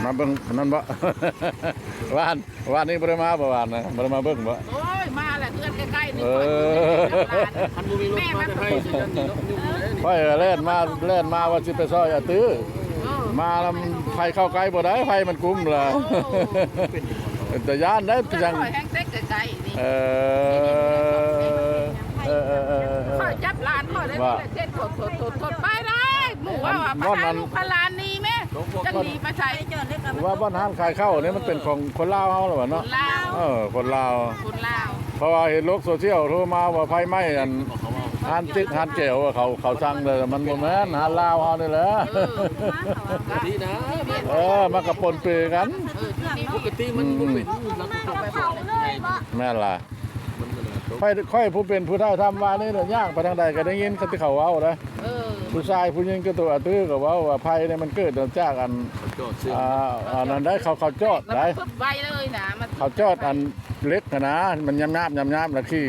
มาเบิ่งนั่นบ่ วานนี้บ่ได้มาบ่วานนะบ่ได้มาเบิ่งบ่โอ้ยมาแหละเพื่อนใกล้ๆนี่คันบ่มีรถมาแต่ไทยสิยันนี่เนาะค่อยเล่นมาว่าสิไปซอยอาตื้อมาแล้วไฟเข้าใกล้บ่ได้ไฟมันกุมล่ะเป็นตะยานได้จังค่อยแห้งเต็กใกล้ๆนี่ค่อยจับลานค่อยได้เส้นถดไปได้หมู่ว่าพาลูกพาลานนี่แม่จังหนีมาใช้ว่าบ้านห้านขายข้าวนี่มันเป็นของคนลาวเฮาหรอวะเนาะคนลาวเพราะว่าเห็นโลกโซเชียลโทรมาว่าไฟไหม้อันห้านติ๊กห้านแก้วเขาสั่งเลยมันบ่แม่นห้านลาวเฮานี่แหละดีนะมันก็ปนเปื้อนกันปกติมันบ่เป็นแม่นล่ะค่อยผู้เป็นผู้เฒ่าทำว่านี่เนี่ยย่างไปทางใดก็ได้ยินเขาที่เขาเว้านะผู้ชายผู้หญิงก็ตัวตื้อก็เว้าว่าภัยเนี่ยมันเกิดจากอันนั่นได้เขาจอดได้ไวเลยนะเขาจอดอันเล็กนะมันยำแล้วขี้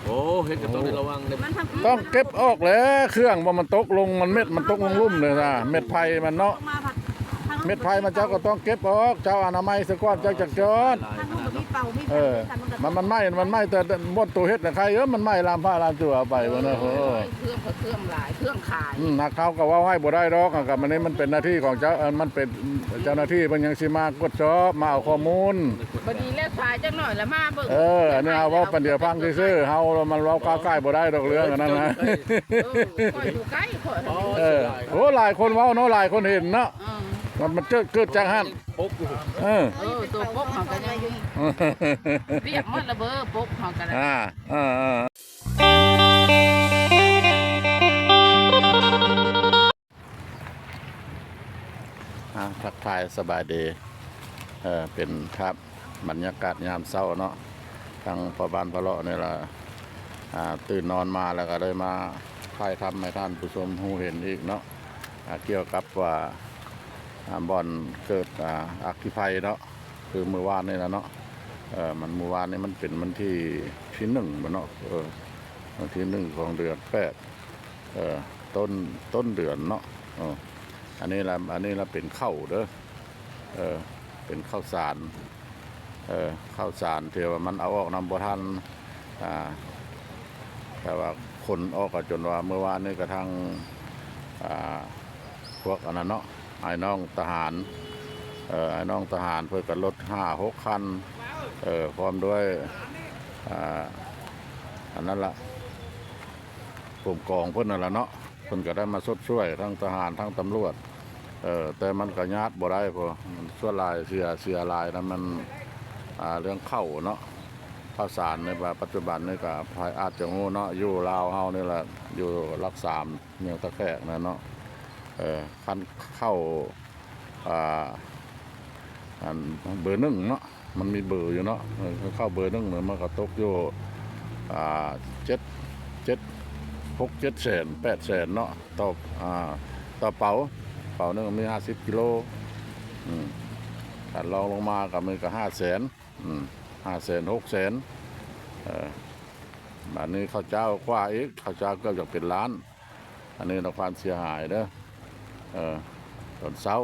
โอ้เฮ็ดก็ต้องระวังเลยต้องเก็บออกแล้วเครื่องว่ามันตกลงมันเม็ดมันตกลงลุ่มเลยนะเม็ดไผ่มันเนาะเม็ดไผ่มันเจ้าก็ต้องเก็บออกเจ้าอนามัยสะก้อนเจ้าจักจอดมันไหม้แต่บนตัวเฮ็ดนะใครมันไหม้ลามผ้าลามจั่วไปวะเนาะเครื่องหลายเครื่องขายนักเขาก็ว่าให้บ่ได้ดอกกับมันนี่มันเป็นหน้าที่ของเจ้ามันเป็นเจ้าหน้าที่มันยังสิมากดจอบมาเอาข้อมูลพอดีแล้วสายจังหน่อยแล้วมาเบิ่งอันนี้เอาว่าปันเดียวพังซื่อเฮามันเราก้าวใกล้บ่ได้ดอกเรื่องนั้นนะค่อยอยู่ใกล้ค่อยโอ้หลายคนเว้าเนาะหลายคนเห็นเนาะมันเกิดจากหั่นปุ๊บตัวปุ๊บเฮาก็ยังเรียกมันระเบ้อปุ๊บเฮาก็ได้ทักทายสบายดีเป็นครับบรรยากาศยามเช้าเนาะทางพ่อบ้านพ่อเลาะนี่ล่ะตื่นนอนมาแล้วก็เลยมาถ่ายทำให้ท่านผู้ชมฮู้เห็นอีกเนาะเกี่ยวกับว่าบ่อนเกิดอัคคีภัยเนาะคือเมื่อวานนี่นะเนาะมันเมื่อวานนี่มันเป็นวันที่1บ่เนาะวันที่1ของเดือน8ต้นเดือนเนาะอันนี้ละเป็นข้าวเด้อเป็นข้าวสารข้าวสารเทว่ามันเอาออกนำบ่ทันแต่ว่าคนออกก็จนว่าเมื่อวานนี้กระทั่งพวกอันนั้นเนาะไอ้น้องทหารเพื่อกันรถ5-6 คันพร้อมด้วยอันนั้นละกลุ่มกองเพิ่นนั่นละเนาะเพิ่นก็ได้มาช่วยทั้งทหารทั้งตำรวจแต่มันก็ญาติบ่ได้เพราะมันส่วนลายเสียลายนะมันเรื่องเข้าเนาะข้าวสารในปัจจุบันนี่ก็ภายอาจจะงูเนาะอยู่ลาวเฮานี่แหละอยู่รักษาเมืองตะแคกนะเนาะคันเข้าอันเบอร์1เนาะมันมีเบอร์อยู่เนาะเข้าเบอร์1เนี่ยมันก็ตกอยู่6-7 แสน8 แสนเนาะต่อเป๋านึงมี50 กิโลถ้าลองลงมากับมันก็5 แสน5 แสน6 แสนอันนี้ข้าวเจ้ากว่าอีกข้าวเจ้าก็จะเป็นล้านอันนี้เราความเสียหายเด้อตอนเช้า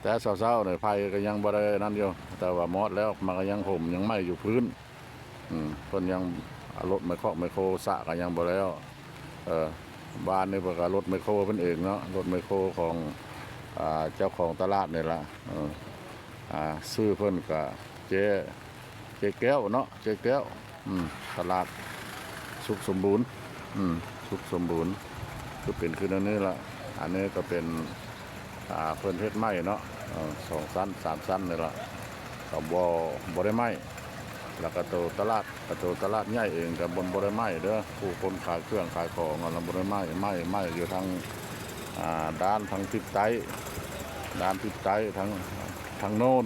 แต่เช้าในไฟก็ยังบ่ได้นั่นอยู่แต่ว่ามอดแล้วมันก็ยังห่มยังไหม้อยู่พื้นคนยังรถไมโครสะก็ยังบ่แล้วบ้านนี่เพิ่นก็รถไมโครเพิ่นเองเนาะรถไมโครของเจ้าของตลาดนี่ล่ะซื้อเพิ่นก็เจ๊แก้วเนาะเจ๊แก้วตลาดสุขสมบูรณ์สุขสมบูรณ์คือเป็นอันนี้ล่ะอันนี้ก็เป็นเพิ่นเฮ็ดไม้เนาะ2 ชั้น 3 ชั้นนี่ล่ะก็บ่ได้ไม้แล้วก็ตัวตลาดใหญ่เองก็บ่ได้ไม้เด้อผู้คนขายเครื่องขายของแล้วบ่ได้ไม้อยู่ทางด้านทางทิศใต้ทางโน้น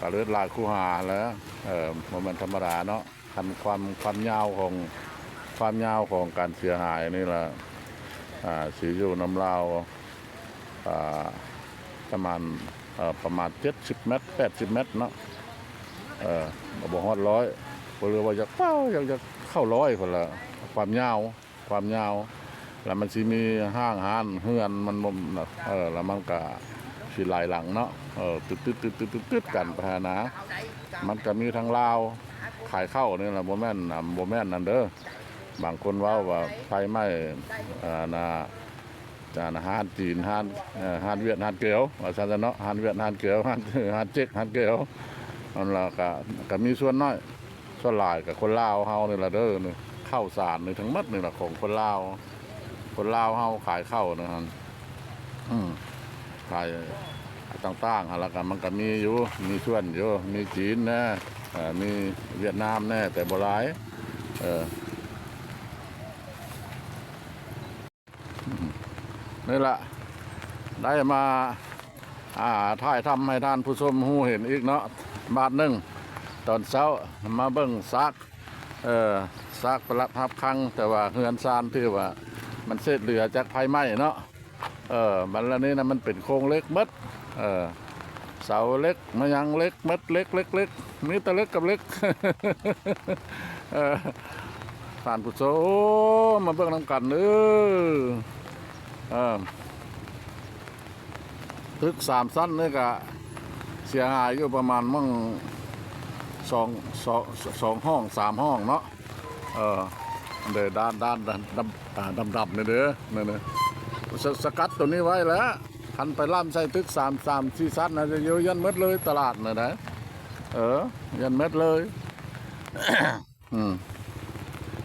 ก็เลือดลายคู่หาแล้วมันธรรมดาเนาะคันความยาวของการเสียหายนี่ล่ะสีอยู่น้ำลาวประมาณ70 เมตร80 เมตรเนาะบ่ฮอด100บ่เรือว่าอยากเข้า100คนละความยาวแล้วมันสิมีห้างเฮือนมันแล้วมันก็ สิหลายหลังเนาะตึ๊ดกันไปนะมันก็มีทั้งลาวขายข้าวนี่ล่ะบ่แม่นนั่นเด้อบางคนเว้าว่าไฟไหม้นะจานอาหารจีนอาหารเวียดอาหารเกียวว่าซั่นเนาะอาหารเวียดอาหารเกียวอาหารเจ๊กอาหารเกียวนั่นล่ะก็มีส่วนน้อยส่วนหลายกับคนลาวเฮานี่ล่ะเด้อนี่ข้าวสารนี่ทั้งหมดนี่ล่ะของคนลาวเฮาขายข้าวนะครับขายต่างๆแล้วก็มันก็มีอยู่มีส่วนอยู่มีจีนนะมีเวียดนามแน่แต่บ่หลายนี่แหละได้มาถ่ายทำให้ท่านผู้ชมหูเห็นอีกเนาะบาทหนึ่งตอนเช้ามาเบิ่งซักประลับทับครั้งแต่ว่าเฮือนซานที่ว่ามันเศษเหลือจากไฟไหม้เนาะมันละนี้นะมันเป็นโครงเล็กมัดเสาเล็กมายังเล็กมัดเล็กมีแต่เล็กกับเล็กท่านผู้ชมมาเบิ่งน้ำกันตึก3 ชั้นนี่ก็เสียหายอยู่ประมาณมั่ง2 ห้อง 3 ห้องเนาะเดี๋ยวด้านดำเนี่ยเด้อเนี่ยสกัดตัวนี้ไว้แล้วทันไปล่ำใส่ตึก3 4 ชั้นนะจะเยอะยันมัดเลยตลาดเนี่ยนะยันมัดเลย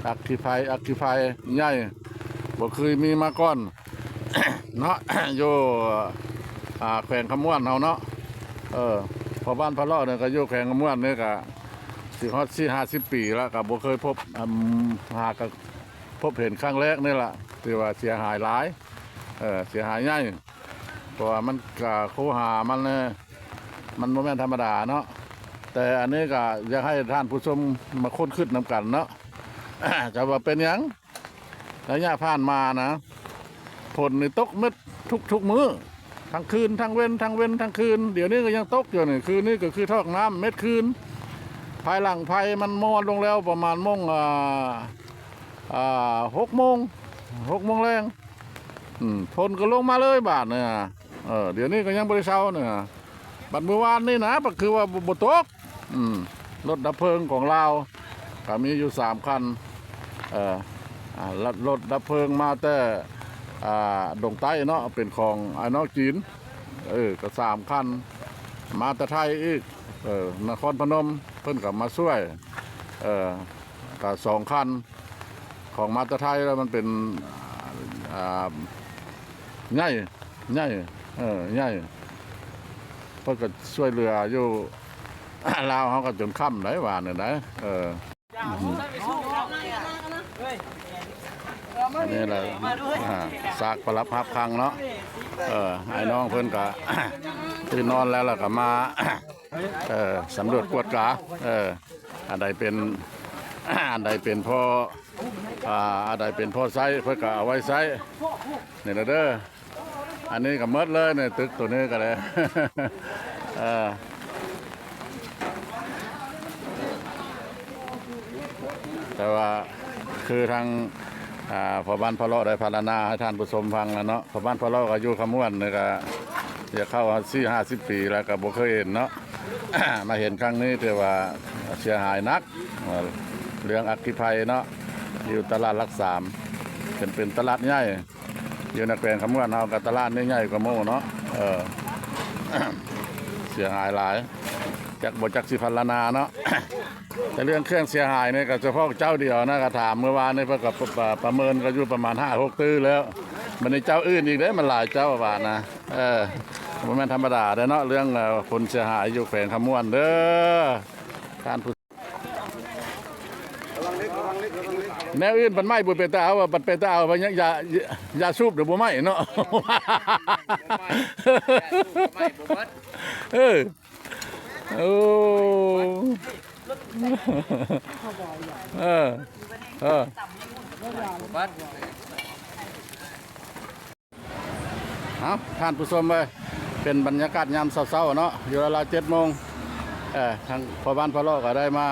อักขีภัยใหญ่บ่เคยมีมาก่อน เนาะ โยแขวงขมวนเอาเนาะพอบ้านพะเลาะเนี่ยก็โยแขวงขมวนเนี่ยก็สิฮอด40-50 ปีแล้วก็บ่เคยพบพบเห็นครั้งแรกนี่แหละที่ว่าเสียหายหลายเสียหายใหญ่เพราะว่ามันก็คูหามันบ่แม่นธรรมดาเนาะแต่อันนี้ก็อยากให้ท่านผู้ชมมาค้นคิดนำกันเนาะ จะว่าเป็นหยังระยะผ่านมานะฝนนี่ตกมืดทุกมื้อทั้งคืนทั้งเว้นทั้งคืนเดี๋ยวนี้ก็ยังตกอยู่นี่คืนนี้ก็คือทอกน้ำเม็ดคืนภายหลังภัยมันมอดลงแล้วประมาณ6 โมงแรงฝนก็ลงมาเลยบาดเนี่ยเดี๋ยวนี้ก็ยังบริเช้าเนี่ยบัดเมื่อวานนี่นะก็คือว่าบ่ตกรถดับเพลิงของเราก็มีอยู่3 คันรถดับเพลิงมาแต่ดงใต้เนาะเป็นของไอ้นอกจีนก็3 คันมาแต่ไทยอีกนครพนมเพิ่นกับมาช่วยก็2 คันของมาแต่ไทยแล้วมันเป็นใหญ่เพิ่นก็ช่วยเรืออยู่ ลาวเขาก็จนค่ำไหนว่าเนี่ยนะอันนี้แหละซากประลับพับพังเนาะไอ้น้องเพิ่นก็ตื่นนอนแล้วก็มาสำรวจกวดกาอันใดเป็นพ่ออันใดเป็นพ่อไซเพื่อก็เอาไว้ไซนี่นะเด้ออันนี้ก็เมิดเลยเนี่ยตึกตัวนี้ก็เลยแต่ว่าคือทางพอบ้านพะเลาะได้พารณาให้ท่านผู้ชมฟังแล้วเนาะพอบ้านพะเลาะก็อยู่ขมวนเนี่ยก็จะเข้า40-50 ปีแล้วก็บ่เคยเห็นเนาะ มาเห็นครั้งนี้ถือว่าเสียหายนักเรื่องอัคคีภัยเนาะอยู่ตลาดหลัก 3เป็นตลาดใหญ่อยู่ในแขวงขมวนเฮากับตลาดนี่ใหญ่กว่าหมู่เนาะเสียหายหลายจากบ่จักสิพารณาเนาะ แต่เรื่องเครื่องเสียหายเนี่ยก็เฉพาะเจ้าเดียวนะก็ถามเมื่อวานนี่เพิ่นก็ประเมินก็อยู่ประมาณ5-6 ตื้อแล้วมันในเจ้าอื่นอีกเด้มันหลายเจ้าบาทนะบ่แม่นธรรมดาเด้อเนาะเรื่องคนเสียหายอยู่แขวงขมวนเด้อท่านผู้แนวอื่นมันไหม้บ่เป็นตาเอาบัดเป็นตาเอาไปยังยาสูบเดี๋ยวบ่ไหม้เนาะ โอ้ท่านผู้ชมเลยเป็นบรรยากาศยามเช้าๆเนาะอยู่เวลา7 โมงทางพอบ้านพะเลาะก็ได้มา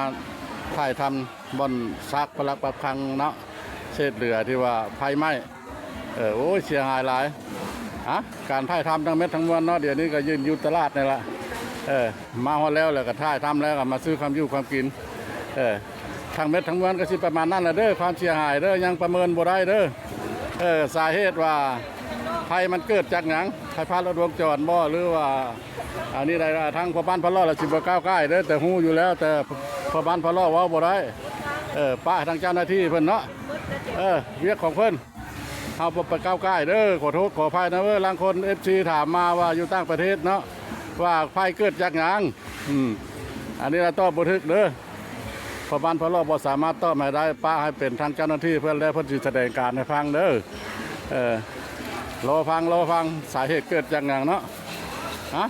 ถ่ายทำบ่อนซักประลักประคังเนาะเศษเรือที่ว่าไฟไหม้โอ้ยเสียหายหลาย การถ่ายทำทั้งเม็ดทั้งมวลเนาะเดี๋ยวนี้ก็ยืนอยู่ตลาดนี่ละมาฮอดแล้วก็ถ่ายทำแล้วก็มาซื้อความอยู่ความกินทั้งเม็ดทั้งมวลก็สิประมาณนั้นแหละเด้อความเสียหายเด้อยังประเมินบ่ได้เด้อสาเหตุว่าภัยมันเกิดจากหยังไฟฟ้าลัดวงจรบ่หรือว่าอันนี้ใดทางพ่อบ้านพ่อล่อละสิบ่ก้าวใกล้เด้อแต่ฮู้อยู่แล้วแต่พ่อบ้านพ่อล่อเว้าบ่ได้ป้าทางเจ้าหน้าที่เพิ่นเนาะเวียกของเพิ่นเฮาบ่ไปก้าวใกล้เด้อขอโทษขออภัยนะลางคน FC ถามมาว่าอยู่ต่างประเทศเนาะว่าภัยเกิดจากหยังอันนี้เราตอบบ่ถึกเด้อพ่อบ้านพ่อล่อบ่สามารถตอบให้ได้ป้าให้เป็นทางเจ้าหน้าที่เพิ่นแล้วเพิ่นสิแสดงการให้ฟังเด้อรอฟังสาเหตุเกิดจากหยังเนาะ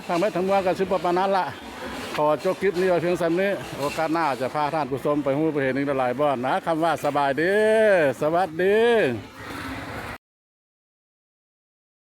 ทางเม็ดทั้งมวลก็สิประมาณนั้นละขอจบคลิปนี้ไว้เพียงส่ำนี้โอกาสหน้าจะพาท่านผู้ชมไปฮู้ไปเห็นอีกหลายบ่อนนะคำว่าสบายดีสวัสดี